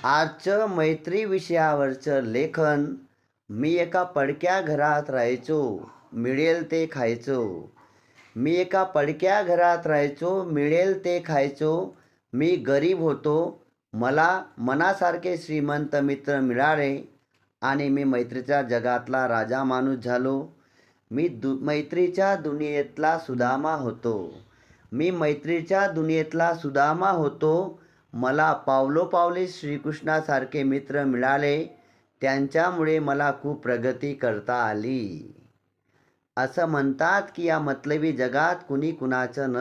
आजचं मैत्री विषयावरचं लेखन. मी एका पडक्या घरात राहायचो, मिळेल ते खायचो. मी एका पडक्या घरात राहायचो, मिळेल ते खायचो. मी गरीब होतो, मला मनासारखे श्रीमंत मित्र मिळाले आणि मी मैत्रीच्या जगातला राजा माणूस झालो. मी मैत्रीच्या दुनियेतला सुदामा होतो. मला पावलोपावली श्रीकृष्णासारखे मित्र मिळाले. त्यांच्यामुळे मला खूप प्रगती करता आली. असं म्हणतात की या मतलबी जगात कुणी कुणाचं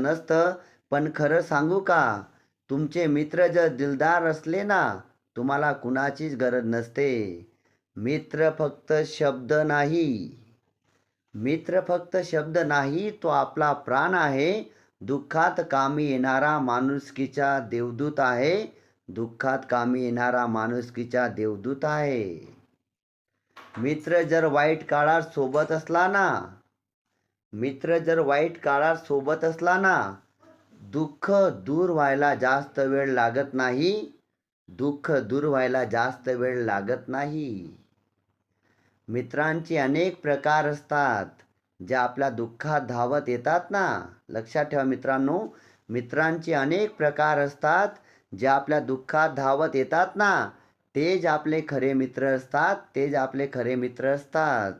नसतं. पण खरं सांगू का, तुमचे मित्र जर दिलदार असले ना, तुम्हाला कुणाचीच गरज नसते. मित्र फक्त शब्द नाही, तो आपला प्राण आहे. दुःखात कामी येणारा माणुसकीचा देवदूत आहे. मित्र जर वाईट काळात सोबत असला ना, दुःख दूर व्हायला जास्त वेळ लागत नाही. मित्रांचे अनेक प्रकार असतात, जे आपल्या दुःखात धावत येतात ना. लक्षात ठेवा मित्रांनो, मित्रांचे अनेक प्रकार असतात, जे आपल्या दुःखात धावत येतात ना. तेच आपले खरे मित्र असतात.